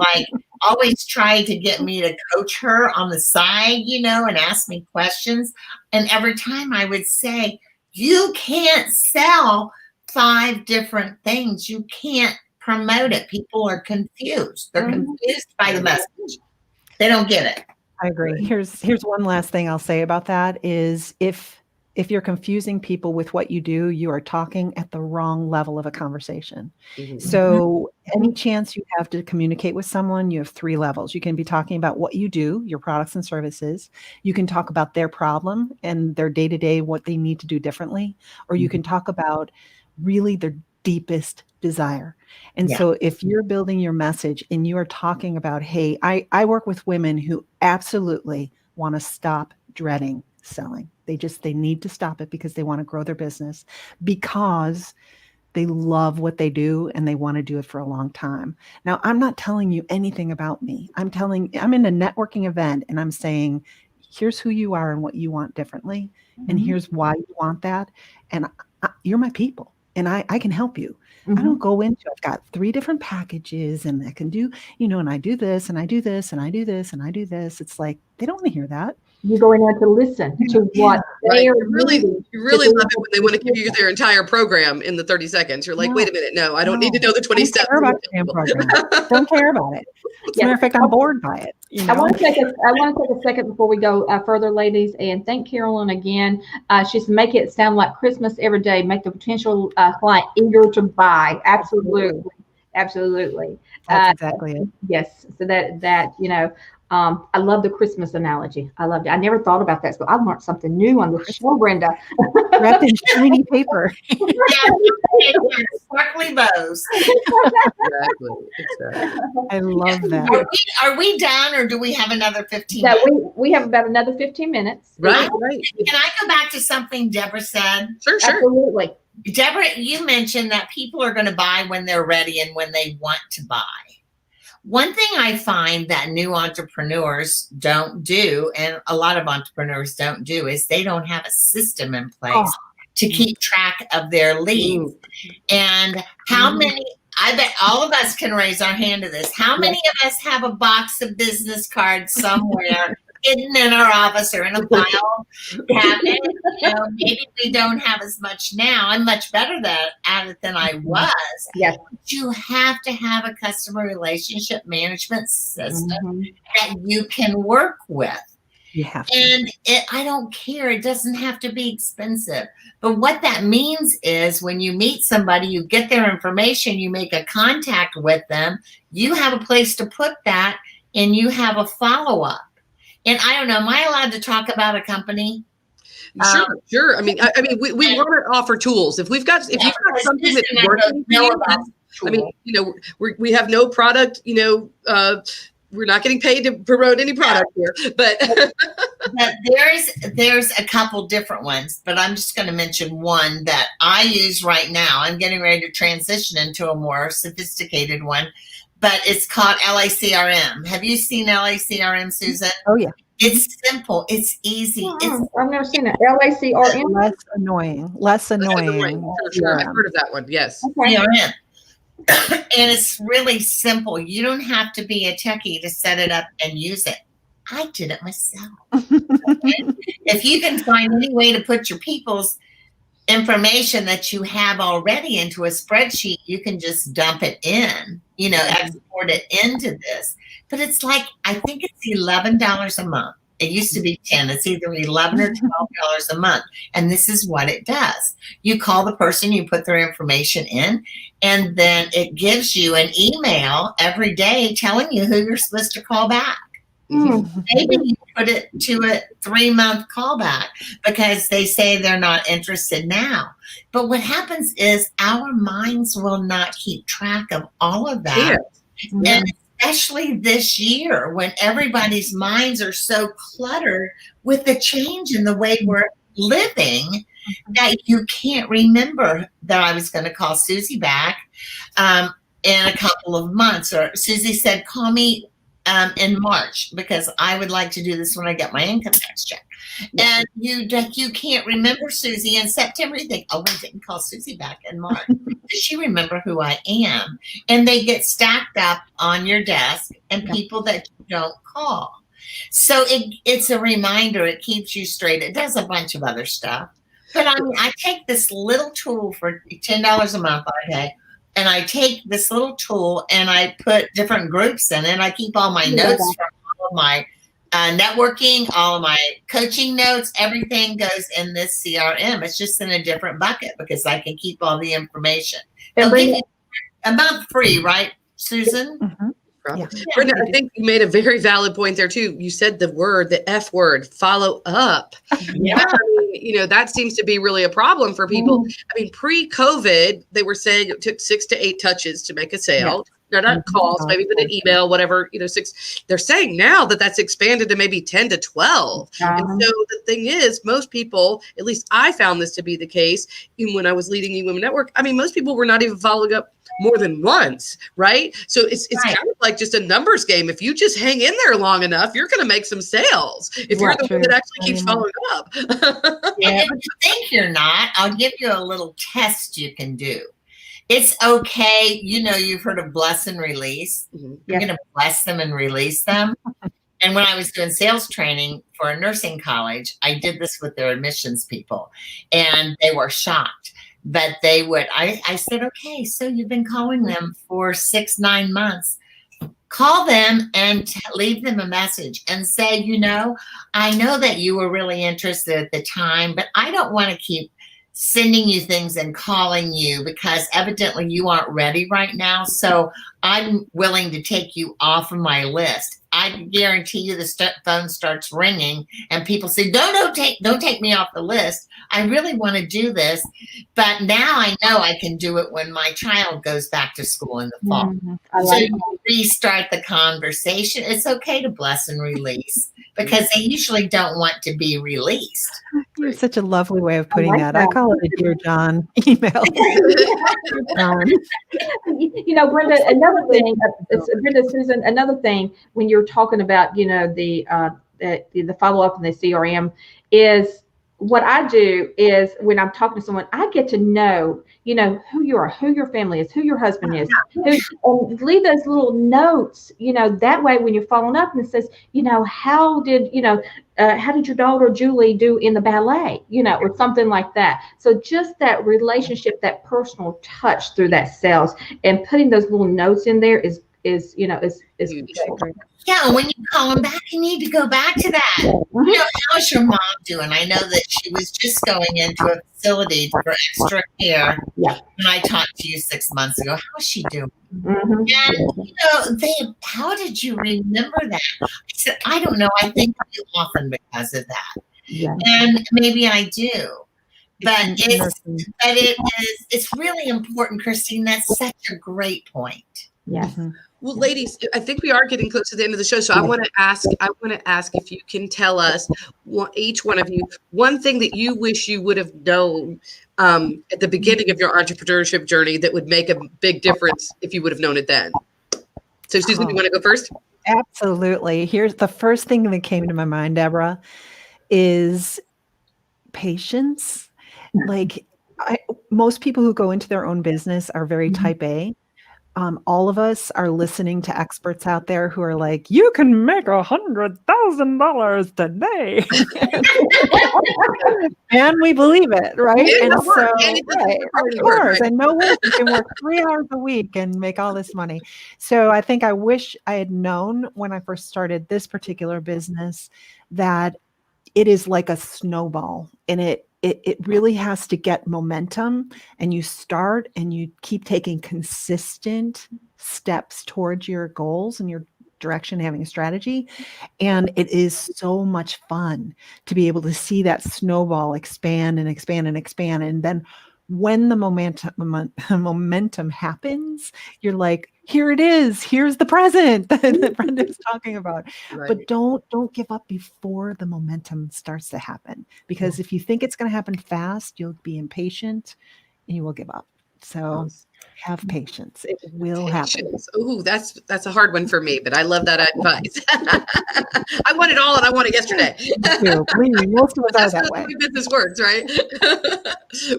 always try to get me to coach her on the side, and ask me questions. And every time I would say, you can't sell 5 different things. You can't promote it. People are confused. They're confused by the message. They don't get it. I agree. Here's one last thing I'll say about that is if you're confusing people with what you do, you are talking at the wrong level of a conversation. Mm-hmm. So any chance you have to communicate with someone, you have 3 levels. You can be talking about what you do, your products and services. You can talk about their problem and their day-to-day, what they need to do differently. Or you can talk about really their deepest desire. And so if you're building your message and you are talking about, hey, I work with women who absolutely want to stop dreading selling. They need to stop it because they want to grow their business, because they love what they do and they want to do it for a long time. Now, I'm not telling you anything about me. I'm in a networking event and I'm saying, here's who you are and what you want differently. And here's why you want that. And you're my people. And I can help you. I don't go into, I've got 3 different packages and I can do, and I do this and I do this and I do this and I do this. It's like, they don't want to hear that. You go in there to listen to what they are You really love it when they want to give you their entire program in the 30 seconds. You're like, wait a minute. No, I don't need to know the 20 steps. Don't care about it. As a matter of fact, I'm bored by it. I want to take a second before we go further, ladies, and thank Carolyn again. She's making it sound like Christmas every day. Make the potential client eager to buy. Absolutely. That's exactly it. Yes. So that I love the Christmas analogy. I loved it. I never thought about that. So I learned something new on the show, Brenda. Wrapped in shiny paper. Yeah, sparkly bows. Exactly. I love that. Are we done, or do we have another 15 So minutes? we have about another 15 minutes. Right. Can I go back to something Deborah said? Sure. Absolutely. Deborah, you mentioned that people are going to buy when they're ready and when they want to buy. One thing I find that new entrepreneurs don't do, and a lot of entrepreneurs don't do, is they don't have a system in place to keep track of their leads. And how many, I bet all of us can raise our hand to this. How many of us have a box of business cards somewhere hidden in our office or in a file cabinet? Maybe we don't have as much now. I'm much better at it than I was. Yes. But you have to have a customer relationship management system that you can work with. You have to. And I don't care. It doesn't have to be expensive. But what that means is when you meet somebody, you get their information, you make a contact with them, you have a place to put that, and you have a follow-up. And I don't know, am I allowed to talk about a company? Sure. I mean, we want to offer tools. If you've got something that's working, we have no product, we're not getting paid to promote any product here, but there's a couple different ones, but I'm just going to mention one that I use right now. I'm getting ready to transition into a more sophisticated one, but it's called LACRM. Have you seen LACRM, Susan? Oh, yeah. It's simple. It's easy. I've never seen it. LACRM. Less annoying. Sure. I've heard of that one. Yes. Okay. CRM. And it's really simple. You don't have to be a techie to set it up and use it. I did it myself. If you can find any way to put your people's information that you have already into a spreadsheet, you can just dump it in, export it into this. But it's like, I think it's $11 a month. It used to be 10. It's either $11 or $12 a month. And this is what it does. You call the person, you put their information in, and then it gives you an email every day telling you who you're supposed to call back. Maybe you put it to a 3-month callback because they say they're not interested now. But what happens is our minds will not keep track of all of that. And especially this year when everybody's minds are so cluttered with the change in the way we're living that you can't remember that I was going to call Susie back in a couple of months. Or Susie said, call me in March because I would like to do this when I get my income tax check. And you can't remember Susie in September. You think, oh, I didn't call Susie back in March. Does she remember who I am? And they get stacked up on your desk and people that you don't call. So it's a reminder. It keeps you straight. It does a bunch of other stuff. But I take this little tool for $10 a month, okay? And I take this little tool and I put different groups in it. I keep all my notes from all of my networking, all of my coaching notes. Everything goes in this CRM. It's just in a different bucket because I can keep all the information. They'll give you a month free, right, Susan? Yeah. Brenda, I think you made a very valid point there too. You said the F word, follow up. Yeah. That seems to be really a problem for people. I mean, pre-COVID, they were saying it took 6 to 8 touches to make a sale. No, not calls, maybe with an email, whatever, 6. They're saying now that that's expanded to maybe 10 to 12. And so the thing is, most people, at least I found this to be the case, even when I was leading eWomen Network. I mean, most people were not even following up more than once, right? So it's kind of like just a numbers game. If you just hang in there long enough, you're going to make some sales. If you're the one that actually keeps following up. And if you think you're not, I'll give you a little test you can do. It's okay. You've heard of bless and release. You're going to bless them and release them. And when I was doing sales training for a nursing college, I did this with their admissions people, and they were shocked. But they would, I said, okay, so you've been calling them for 6-9 months. Call them and leave them a message and say, I know that you were really interested at the time, but I don't want to keep sending you things and calling you because evidently you aren't ready right now. So I'm willing to take you off of my list. I guarantee you the phone starts ringing and people say, don't take me off the list. I really want to do this. But now I know I can do it when my child goes back to school in the fall. So you restart the conversation. It's okay to bless and release because they usually don't want to be released. You're such a lovely way of putting that. I call it a Dear John email. Brenda, another thing, Brenda, Susan, another thing, when you're talking about, the follow-up and the CRM is what I do is when I'm talking to someone, I get to know, who you are, who your family is, who your husband is, and leave those little notes, that way when you're following up and it says, how did your daughter Julie do in the ballet, or something like that. So just that relationship, that personal touch through that sales and putting those little notes in there is great. Yeah, and when you call them back, you need to go back to that. How's your mom doing? I know that she was just going into a facility for extra care. Yeah. When I talked to you 6 months ago, how's she doing? Mm-hmm. And how did you remember that? I said, I don't know. I think I do often because of that. Yeah. And maybe I do. But it's really important, Christine. That's such a great point. Yes. Mm-hmm. Well, ladies, I think we are getting close to the end of the show. So I want to ask if you can tell us, each one of you, one thing that you wish you would have known at the beginning of your entrepreneurship journey that would make a big difference if you would have known it then. So Susan, you want to go first? Absolutely. Here's the first thing that came to my mind, Deborah, is patience. Like most people who go into their own business are very type A. All of us are listening to experts out there who are like, you can make $100,000 today. And we believe it, right? Yeah, and so, of course, and no work. You can work 3 hours a week and make all this money. So I think I wish I had known when I first started this particular business that it is like a snowball, and it really has to get momentum, and you start and you keep taking consistent steps towards your goals and your direction, having a strategy. And it is so much fun to be able to see that snowball expand and expand and expand. And then when the momentum happens, you're like, here it is. Here's the present that Brenda is talking about. Right. But don't give up before the momentum starts to happen, because if you think it's going to happen fast, you'll be impatient and you will give up. So have patience. It will happen. Oh, that's a hard one for me, but I love that advice. I want it all and I want it yesterday. Most of us are that way. That's how business works, right?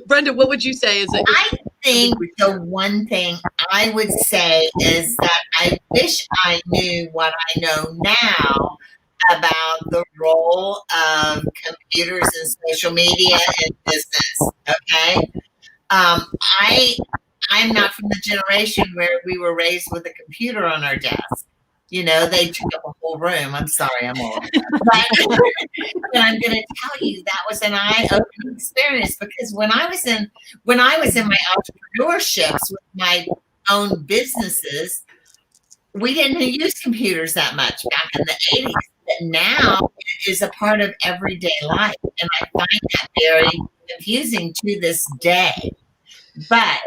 Brenda, what would you say? I think the one thing I would say is that I wish I knew what I know now about the role of computers and social media in business. Okay. I'm not from the generation where we were raised with a computer on our desk. They took up a whole room. I'm sorry, I'm old. But I'm going to tell you that was an eye-opening experience, because when I was in my entrepreneurships with my own businesses, we didn't use computers that much back in the 80s. But now it is a part of everyday life, and I find that very confusing to this day. But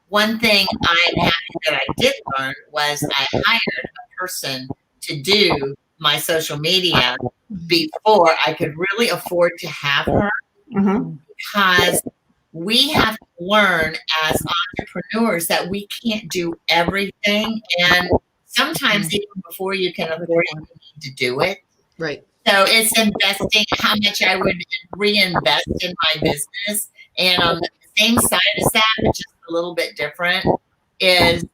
one thing I'm happy that I did learn was I hired a person to do my social media before I could really afford to have her, because we have to learn as entrepreneurs that we can't do everything. And sometimes even before you can afford it, you need to do it. Right. So it's investing how much I would reinvest in my business. And on the same side as that, but just a little bit different, is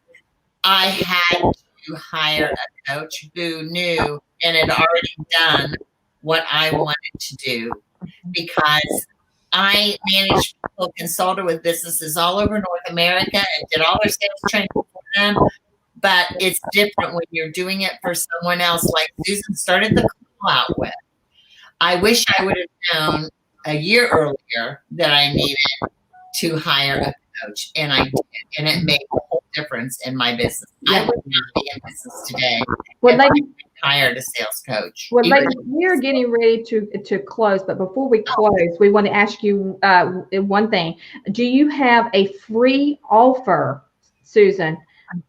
I had to hire a coach who knew and had already done what I wanted to do, because I managed people, consulted with businesses all over North America and did all their sales training for them. But it's different when you're doing it for someone else, like Susan started the call out with. I wish I would have known a year earlier that I needed to hire a coach, and I did, and it made a whole difference in my business. I would not be in business today. Well, hired a sales coach. Well, ladies, we're getting ready to close, but before we close, we want to ask you one thing. Do you have a free offer, Susan,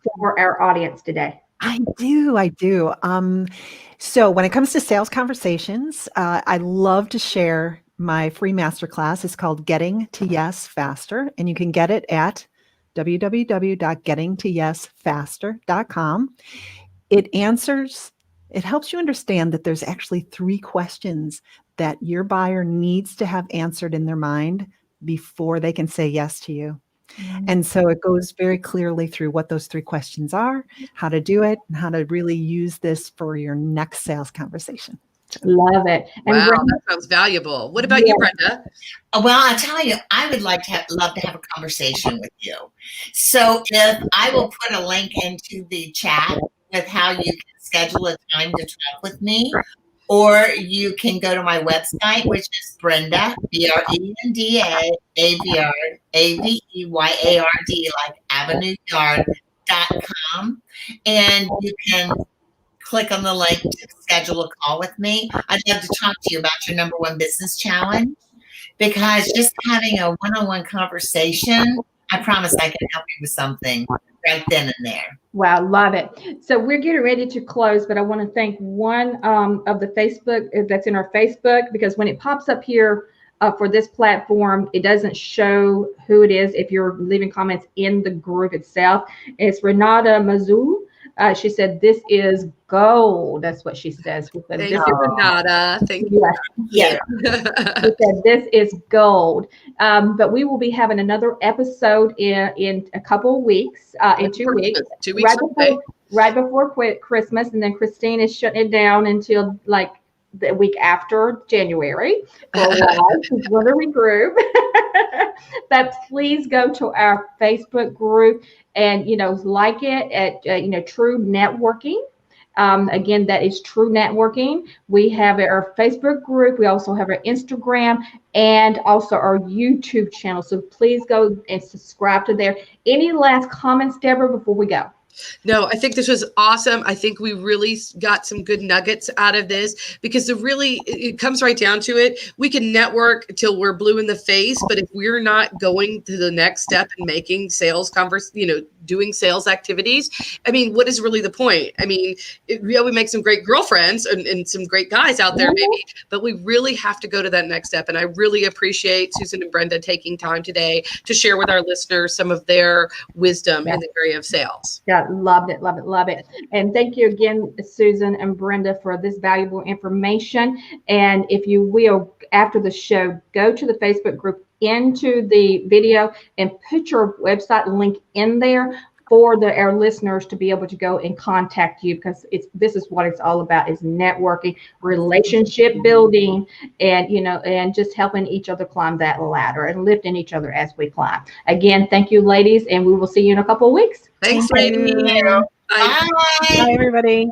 for our audience today? I do. So when it comes to sales conversations, I love to share my free masterclass. It's called Getting to Yes Faster, and you can get it at www.gettingtoyesfaster.com. It helps you understand that there's actually 3 questions that your buyer needs to have answered in their mind before they can say yes to you. And so it goes very clearly through what those 3 questions are, how to do it, and how to really use this for your next sales conversation. Love it. And wow, Brenda, that sounds valuable. What about you, Brenda? Well, I tell you, I would love to have a conversation with you. So if I will put a link into the chat with how you can schedule a time to talk with me, or you can go to my website, which is Brenda, Brenda, Aveyard, Aveyard, like Avenue Yard.com. And you can click on the link to schedule a call with me. I'd love to talk to you about your number 1 business challenge, because just having a one-on-one conversation, I promise I can help you with something right then and there. wow, love it. So we're getting ready to close, but I want to thank one of the Facebook that's in our Facebook, because when it pops up here for this platform, it doesn't show who it is if you're leaving comments in the group itself. It's Renata Mazul. She said, "This is gold." That's what she says. Thank you, Renata. Thank you. Yeah. She said, "This is gold." But we will be having another episode in a couple of weeks, in 2 weeks. 2 weeks right before Christmas, and then Christine is shutting it down until like the week after January for a while. She's going to regroup. But please go to our Facebook group and like it at Tru Networking. Again, that is Tru Networking. We have our Facebook group. We also have our Instagram and also our YouTube channel. So please go and subscribe to there. Any last comments, Deborah, before we go? No, I think this was awesome. I think we really got some good nuggets out of this, because it comes right down to it. We can network till we're blue in the face, but if we're not going to the next step and making sales doing sales activities, I mean, what is really the point? I mean, we make some great girlfriends and some great guys out there maybe, but we really have to go to that next step. And I really appreciate Susan and Brenda taking time today to share with our listeners some of their wisdom in the area of sales. Yeah, loved it. And thank you again, Susan and Brenda, for this valuable information. And if you will, after the show, go to the Facebook group, into the video, and put your website link in there for our listeners to be able to go and contact you, because this is what it's all about, is networking, relationship building, and just helping each other climb that ladder and lifting each other as we climb. Again, thank you, ladies, and we will see you in a couple of weeks. Thanks, Thank you. ladies. Bye. Bye, everybody.